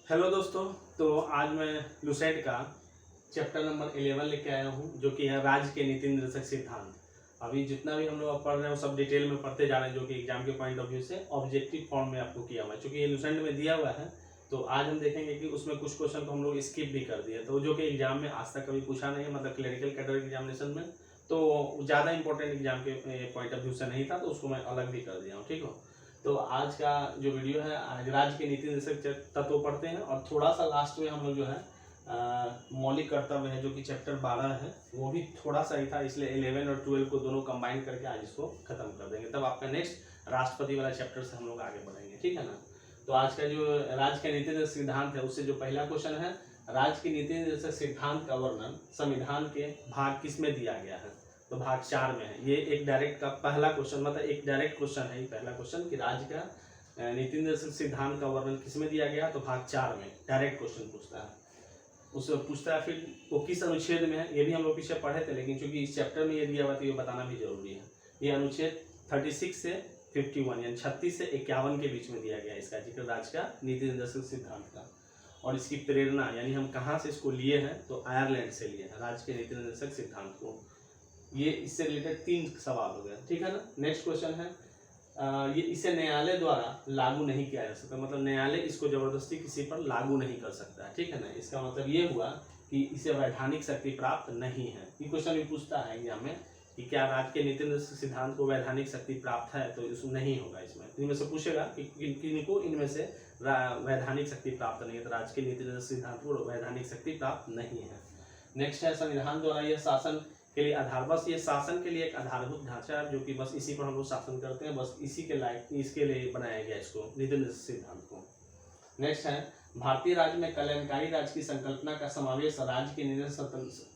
Hello दोस्तों। तो आज मैं लुसेंट का चैप्टर नंबर 11 लेके आया हूँ, जो कि है राज्य के नीति निर्देशक सिद्धांत। अभी जितना भी हम लोग पढ़ रहे हैं वो सब डिटेल में पढ़ते जा रहे हैं, जो कि एग्जाम के पॉइंट ऑफ व्यू से ऑब्जेक्टिव फॉर्म में आपको किया हुआ है। चूँकि ये लुसेंट में दिया हुआ है तो आज हम देखेंगे कि उसमें कुछ क्वेश्चन को हम लोग स्किप भी कर दिए, तो जो कि एग्जाम में आज तक कभी पूछा नहीं है, मतलब क्लरिकल कैडर एग्जामिनेशन में तो ज़्यादा इंपॉर्टेंट एग्जाम के पॉइंट ऑफ व्यू से नहीं था, तो उसको मैं अलग भी कर दिया हूँ। ठीक हो, तो आज का जो वीडियो है, आज राज्य के नीति निर्देशक तत्व पढ़ते हैं और थोड़ा सा लास्ट में हम लोग जो है मौलिक कर्तव्य है, जो कि चैप्टर 12 है, वो भी थोड़ा सा ही था, इसलिए 11 और 12 को दोनों कंबाइन करके आज इसको खत्म कर देंगे। तब आपका नेक्स्ट राष्ट्रपति वाला चैप्टर से हम लोग आगे बढ़ेंगे। ठीक है ना। तो आज का जो राज्य के नीति निर्देशक सिद्धांत है, उससे जो पहला क्वेश्चन है, राज्य के नीति निर्देशक सिद्धांत का वर्णन संविधान के भाग किस में दिया गया है, तो भाग 4 में है। ये एक डायरेक्ट का पहला क्वेश्चन, मतलब एक डायरेक्ट क्वेश्चन है ये पहला क्वेश्चन कि राज्य का नीति निर्देशक सिद्धांत का वर्णन किस में दिया गया, तो भाग 4 में डायरेक्ट क्वेश्चन पूछता है। उससे पूछता है फिर वो किस अनुच्छेद में है, ये भी हम लोग पीछे पढ़े थे, लेकिन चूंकि इस चैप्टर में ये दिया हुआ तो ये बताना भी जरूरी है। ये अनुच्छेद 36 से 51 यानी 36 से 51 के बीच में दिया गया है इसका जिक्र राज्य का नीति निर्देशक सिद्धांत का। और इसकी प्रेरणा यानी हम कहाँ से इसको लिए हैं, तो आयरलैंड से लिए हैं राज्य के नीति निर्देशक सिद्धांत को। ये इससे रिलेटेड 3 सवाल हो गए। ठीक है ना। नेक्स्ट क्वेश्चन है, ये इसे न्यायालय द्वारा लागू नहीं किया जा सकता, मतलब न्यायालय इसको जबरदस्ती किसी पर लागू नहीं कर सकता है। ठीक है ना। इसका मतलब ये हुआ कि इसे वैधानिक शक्ति प्राप्त नहीं है। ये क्वेश्चन भी पूछता है एग्जाम में कि क्या राज्य के नीति निर्देशक सिद्धांत को वैधानिक शक्ति प्राप्त है, तो इसमें नहीं होगा। इसमें इनमें से पूछेगा कि किनको इनमें से वैधानिक शक्ति प्राप्त नहीं है, तो राज्य के नीति निर्देशक सिद्धांत को वैधानिक शक्ति प्राप्त नहीं है। नेक्स्ट है, संविधान द्वारा यह शासन के लिए आधार, बस ये शासन के लिए एक आधारभूत ढांचा है, जो कि बस इसी पर हम लोग शासन करते हैं, बस इसी के लायक इसके लिए बनाया गया इसको नीति निर्देशक सिद्धांत को। नेक्स्ट है, भारतीय राज्य में कल्याणकारी राज्य की संकल्पना का समावेश राज्य के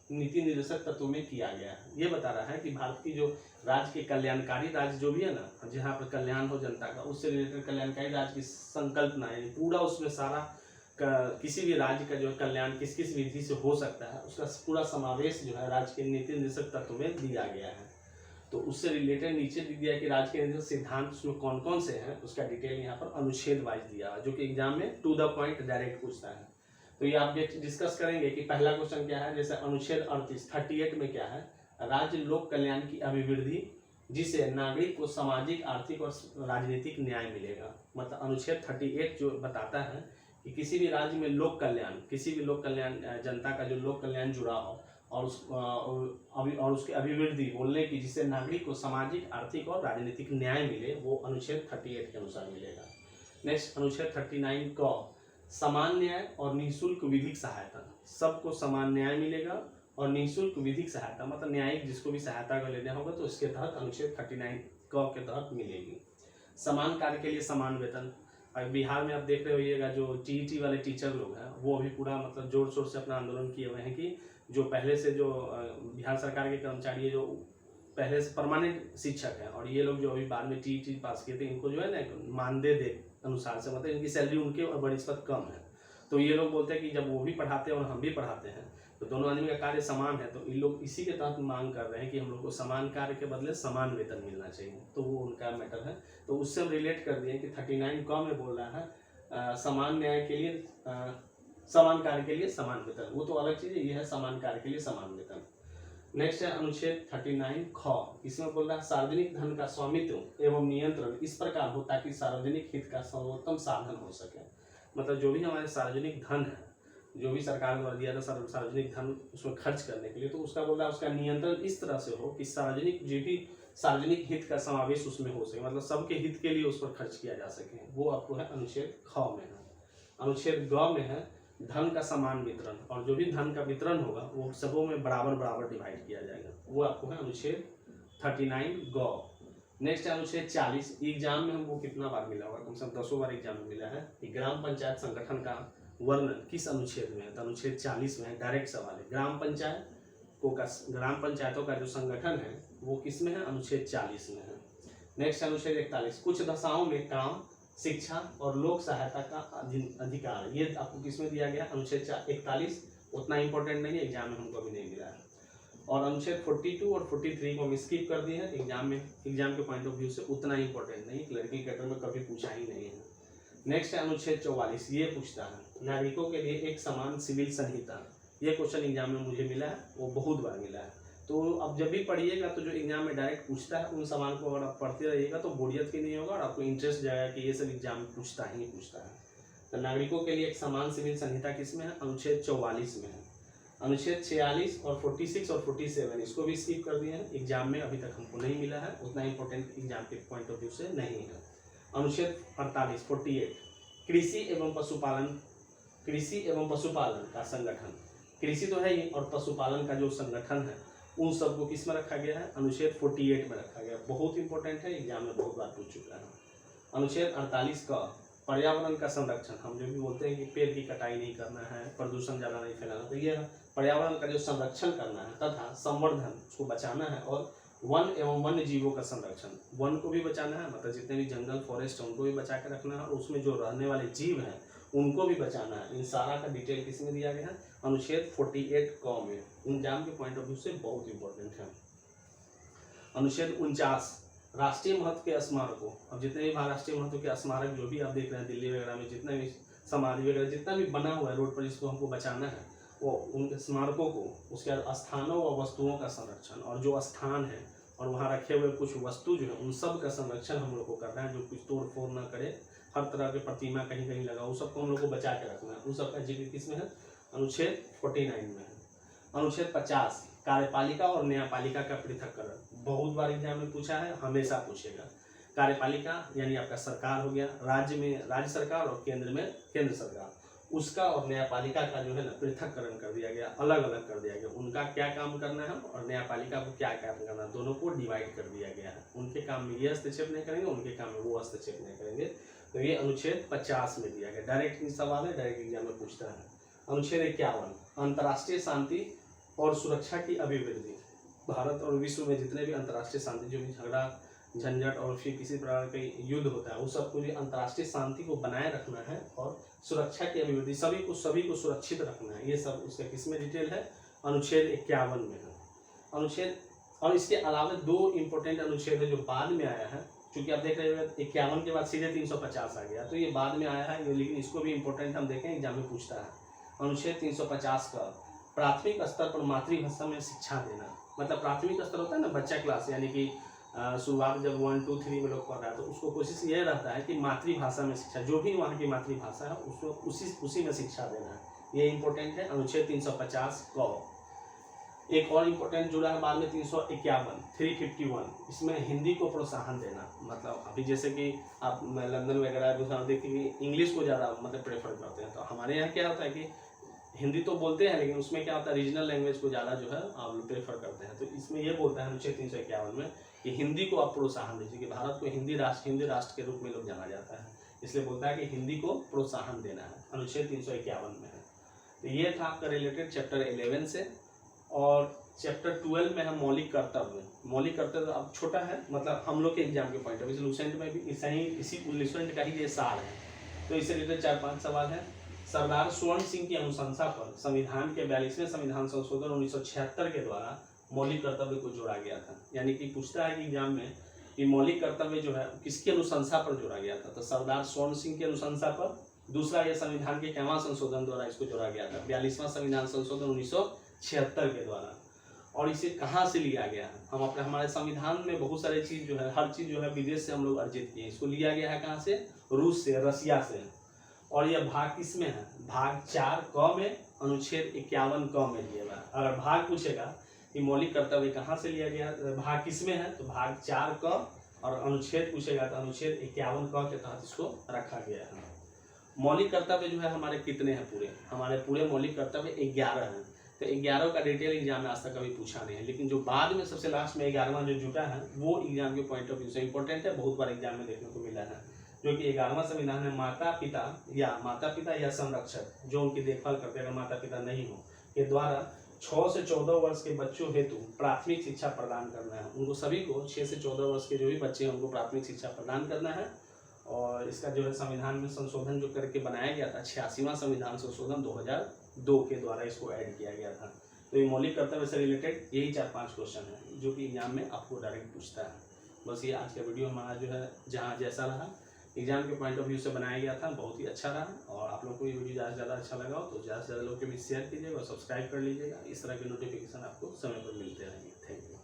नीति निर्देशक तत्व में किया गया है। ये बता रहा है कि भारत की जो राज्य के कल्याणकारी राज्य जो भी है ना, जहाँ पर कल्याण हो जनता का, उससे रिलेटेड कल्याणकारी राज्य की संकल्पना यानी पूरा उसमें सारा किसी भी राज्य का जो कल्याण किस किस विधि से हो सकता है, उसका पूरा समावेश जो है राज्य के नीति निर्देशक तत्व में दिया गया है। तो उससे रिलेटेड नीचे दिया कि राज्य के निर्देशक सिद्धांत उसमें कौन कौन से हैं, उसका डिटेल यहाँ पर अनुच्छेद वाइज दिया है, जो कि एग्जाम में टू द पॉइंट डायरेक्ट पूछता है। तो ये आप डिस्कस करेंगे कि पहला क्वेश्चन क्या है। जैसे अनुच्छेद 38 में क्या है, राज्य लोक कल्याण की अभिवृद्धि जिसे नागरिक को सामाजिक, आर्थिक और राजनीतिक न्याय मिलेगा। मतलब अनुच्छेद 38 जो बताता है कि किसी भी राज्य में लोक कल्याण, किसी भी लोक कल्याण जनता का जो लोक कल्याण जुड़ा हो और उसकी अभिवृद्धि बोलने की, जिससे नागरिक को सामाजिक, आर्थिक और राजनीतिक न्याय मिले, वो अनुच्छेद 38 के अनुसार मिलेगा। नेक्स्ट अनुच्छेद 39 को समान न्याय और निःशुल्क विधिक सहायता, सबको समान न्याय मिलेगा और निःशुल्क विधिक सहायता, मतलब न्यायिक जिसको भी सहायता का लेना होगा तो इसके तहत अनुच्छेद 39 के तहत मिलेगी। समान कार्य के लिए समान वेतन। बिहार में आप देख रहे होइएगा जो टीईटी वाले टीचर लोग हैं, वो अभी पूरा मतलब जोर शोर से अपना आंदोलन किए हुए हैं कि जो पहले से जो बिहार सरकार के कर्मचारी है, जो पहले से परमानेंट शिक्षक हैं, और ये लोग जो अभी बाद में टीईटी पास किए थे, इनको जो है ना मानदेय दे अनुसार से, मतलब इनकी सैलरी उनके और बनिस्पत कम है। तो ये लोग बोलते हैं कि जब वो भी पढ़ाते हैं और हम भी पढ़ाते हैं तो दोनों आदमी का कार्य समान है, तो इन लोग इसी के तहत मांग कर रहे हैं कि हम लोग को समान कार्य के बदले समान वेतन मिलना चाहिए। तो वो उनका मैटर है। तो उससे हम रिलेट कर दिए कि 39 कॉम में बोल रहा है समान न्याय के लिए समान कार्य के लिए समान वेतन, वो तो अलग चीज़ है, ये है समान कार्य के लिए समान वेतन। नेक्स्ट है अनुच्छेद 39 ख, इसमें बोल रहा है सार्वजनिक धन का स्वामित्व एवं नियंत्रण इस प्रकार हो ताकि सार्वजनिक हित का सर्वोत्तम साधन हो सके। मतलब जो भी हमारे सार्वजनिक धन है, जो भी सरकार द्वारा दिया था सार्वजनिक धन उसमें खर्च करने के लिए, तो उसका बोल रहा है उसका नियंत्रण इस तरह से हो कि सार्वजनिक जो भी सार्वजनिक हित का समावेश उसमें हो सके, मतलब सबके हित के लिए उस पर खर्च किया जा सके, वो आपको है अनुच्छेद ख में है। अनुच्छेद ग में है धन का समान वितरण, और जो भी धन का वितरण होगा वो सबों में बराबर बराबर डिवाइड किया जाएगा, वो आपको है अनुच्छेद 39 ग। नेक्स्ट है अनुच्छेद 40। एग्जाम में हमको कितना बार मिला होगा, कम से कम 10 बार एग्जाम में मिला है कि ग्राम पंचायत संगठन का वर्णन किस अनुच्छेद में है, तो अनुच्छेद 40 में है। डायरेक्ट सवाल है, ग्राम पंचायतों का जो संगठन है वो किस में है, अनुच्छेद 40 में है। नेक्स्ट अनुच्छेद 41, कुछ दशाओं में काम, शिक्षा और लोक सहायता का अधिकार, ये आपको किस में दिया गया, अनुच्छेद 41। उतना इंपॉर्टेंट नहीं है, एग्जाम में हमको अभी नहीं मिला है। और अनुच्छेद 42 और 43 को हम स्किप कर दिए हैं, एग्जाम के पॉइंट ऑफ व्यू से उतना इंपॉर्टेंट नहीं, क्लरिकल कैडर में कभी पूछा ही नहीं है। नेक्स्ट है अनुच्छेद 44, ये पूछता है नागरिकों के लिए एक समान सिविल संहिता, ये क्वेश्चन एग्जाम में मुझे मिला है, वो बहुत बार मिला है। तो अब जब भी पढ़िएगा तो जो एग्जाम में डायरेक्ट पूछता है उन सवाल को अगर आप पढ़ते रहिएगा तो बोरियत भी नहीं होगा और आपको इंटरेस्ट जाएगा कि ये सब एग्जाम पूछता है ही पूछता है। तो नागरिकों के लिए एक समान सिविल संहिता किसमें है? अनुच्छेद 44 में है। अनुच्छेद 46 और 46 और 47 इसको भी स्किप कर दिए हैं, एग्जाम में अभी तक हमको नहीं मिला है, उतना इंपॉर्टेंट एग्जाम के पॉइंट ऑफ व्यू से नहीं है। अनुच्छेद 48 कृषि एवं पशुपालन का संगठन, कृषि तो है ही और पशुपालन का जो संगठन है उन सबको किस में रखा गया है? अनुच्छेद 48 में रखा गया। बहुत इंपॉर्टेंट है, एग्जाम में बहुत बार पूछ चुका है। अनुच्छेद 48 का पर्यावरण का संरक्षण, हम जो भी बोलते हैं कि पेड़ की कटाई नहीं करना है, प्रदूषण ज़्यादा नहीं फैलाना, तो ये पर्यावरण का जो संरक्षण करना है तथा संवर्धन, उसको बचाना है, और वन एवं वन्य जीवों का संरक्षण, वन को भी बचाना है, मतलब जितने भी जंगल फॉरेस्ट है उनको भी बचा के रखना है, और उसमें जो रहने वाले जीव हैं उनको भी बचाना है। इन सारा का डिटेल किसमें दिया गया है? अनुच्छेद 48 क में। एग्जाम के पॉइंट ऑफ व्यू से बहुत इंपॉर्टेंट है। अनुच्छेद 49 राष्ट्रीय महत्व के स्मारकों, अब जितने भी राष्ट्रीय महत्व के स्मारक जो भी आप देख रहे हैं दिल्ली वगैरह में, जितने भी समाधि वगैरह जितना भी बना हुआ है रोड पर जिसको हमको बचाना है, वो उनके स्मारकों को, उसके स्थानों व वस्तुओं का संरक्षण, और जो स्थान है और वहाँ रखे हुए कुछ वस्तु जो है उन सब का संरक्षण हम लोग को करना है, जो कुछ तोड़ फोड़ ना करे, हर तरह के प्रतिमा कहीं कहीं लगा, उस सबको हम लोग को बचा के रखना है। उन सब का जिक्र किसमें है? अनुच्छेद 49 में है। अनुच्छेद 50 कार्यपालिका और न्यायपालिका का पृथक्करण, बहुत बार एग्जाम में पूछा है, हमेशा पूछेगा। कार्यपालिका यानी आपका सरकार हो गया, राज्य में राज्य सरकार और केंद्र में केंद्र सरकार, उसका और न्यायपालिका का जो है ना पृथक्करण कर दिया गया, अलग अलग कर दिया गया। उनका क्या काम करना है और न्यायपालिका को क्या काम करना है, दोनों को डिवाइड कर दिया गया है। उनके काम में ये हस्तक्षेप नहीं करेंगे, उनके काम में वो हस्तक्षेप नहीं करेंगे। तो ये अनुच्छेद 50 में दिया गया। डायरेक्ट सवाल है, डायरेक्ट एग्जाम में पूछता है। अनुच्छेद 51 अंतर्राष्ट्रीय शांति और सुरक्षा की अभिवृद्धि, भारत और विश्व में जितने भी अंतर्राष्ट्रीय शांति, जो भी झगड़ा झंझट और फिर किसी प्रकार का युद्ध होता है, उस सबको भी अंतर्राष्ट्रीय शांति को बनाए रखना है और सुरक्षा की अभिवृद्धि, सभी को सुरक्षित रखना है। ये सब उसका किसमें डिटेल है? अनुच्छेद 51 में है। अनुच्छेद, और इसके अलावा 2 इंपॉर्टेंट अनुच्छेद है जो बाद में आया है, क्योंकि आप देख रहे हैं 51 के बाद सीधे 350 आ गया, तो ये बाद में आया है, लेकिन इसको भी इंपॉर्टेंट हम देखें, एग्जाम में पूछता है। अनुच्छेद 350 का प्राथमिक स्तर पर मातृभाषा में शिक्षा देना, मतलब प्राथमिक स्तर होता है ना बच्चा क्लास, यानी कि शुरुआत जब 1 2 3 में लोग पढ़ रहा है, तो उसको कोशिश ये रहता है कि मातृभाषा में शिक्षा, जो भी वहाँ की मातृभाषा है उसको उसी में शिक्षा देना है। ये इंपॉर्टेंट है। अनुच्छेद 350 क। एक और इम्पोर्टेंट जुड़ा है बाद में 351 इसमें हिंदी को प्रोत्साहन देना, मतलब अभी जैसे कि आप लंदन वगैरह देखिए कि इंग्लिश को ज़्यादा मतलब प्रेफर करते हैं, तो हमारे यहाँ क्या होता है कि हिंदी तो बोलते हैं लेकिन उसमें क्या होता है रीजनल लैंग्वेज को ज़्यादा जो है आप प्रेफर करते हैं। तो इसमें ये बोलता है अनुच्छेद 351 में कि हिंदी को आप प्रोत्साहन दीजिए, कि भारत को हिंदी राष्ट्र के रूप में लोग जाना जाता है, इसलिए बोलता है कि हिंदी को प्रोत्साहन देना है। अनुच्छेद 351 में है। तो ये था आपका रिलेटेड चैप्टर 11 से। और चैप्टर 12 में है मौलिक कर्तव्य। मौलिक कर्तव्य अब छोटा है, मतलब हम लोग के एग्जाम के पॉइंट ऑफ व्यू से लुसेंट में भी इसी लुसेंट का ही ये सार है। तो इससे रिलेटेड 4-5 सवाल है। सरदार स्वर्ण सिंह की अनुशंसा पर संविधान के 42वें संविधान संशोधन 1976 के द्वारा मौलिक कर्तव्य को जोड़ा गया था। यानी कि पूछता है कि एग्जाम में कि मौलिक कर्तव्य जो है किसकी अनुशंसा पर जोड़ा गया था, तो सरदार स्वर्ण सिंह की अनुशंसा पर। दूसरा, ये संविधान के केवां संशोधन द्वारा इसको जोड़ा गया था, 42वां संविधान संशोधन 1976 के द्वारा। और इसे कहाँ से लिया गया है, हम अपने हमारे संविधान में बहुत सारे चीज़ जो है, हर चीज़ जो है विदेश से हम लोग अर्जित किए। इसको लिया गया है कहाँ से? रूस से, रसिया से। और यह भाग किसमें है? भाग 4 क में, अनुच्छेद 51 क में दिया हुआ है। अगर भाग पूछेगा कि मौलिक कर्तव्य कहाँ से लिया गया, भाग किसमें है, तो भाग 4 क, और अनुच्छेद पूछेगा तो अनुच्छेद 51 क के तहत इसको रखा गया है। मौलिक कर्तव्य जो है हमारे कितने हैं? हमारे पूरे मौलिक कर्तव्य 11 हैं। तो 11 का डिटेल एग्जाम में आज तक कभी पूछा नहीं है, लेकिन जो बाद में सबसे लास्ट में 11वां जो जुटा है वो एग्जाम के पॉइंट ऑफ व्यू से इंपॉर्टेंट है, बहुत बार एग्जाम में देखने को मिला है। जो कि 11वां संविधान है, माता पिता या संरक्षक जो उनकी देखभाल करते हैं, अगर माता पिता नहीं हो, के द्वारा 6 से 14 वर्ष के बच्चों हेतु प्राथमिक शिक्षा प्रदान करना है। उनको सभी को 6 से 14 वर्ष के जो भी बच्चे हैं उनको प्राथमिक शिक्षा प्रदान करना है। और इसका जो है संविधान में संशोधन जो करके बनाया गया था, 86वां संविधान संशोधन 2002 के द्वारा इसको ऐड किया गया था। तो ये मौलिक कर्तव्य से रिलेटेड यही 4-5 क्वेश्चन है जो कि एग्जाम में आपको डायरेक्ट पूछता है। बस ये आज का वीडियो हमारा जो है जहाँ जैसा रहा एग्जाम के पॉइंट ऑफ व्यू से बनाया गया था, बहुत ही अच्छा रहा। और आप लोग को ये वीडियो ज़्यादा से ज़्यादा अच्छा लगा हो तो ज़्यादा से ज़्यादा लोग के बीच शेयर कीजिएगा और सब्सक्राइब कर लीजिएगा। इस तरह के नोटिफिकेशन आपको समय पर मिलते रहेंगे। Thank you.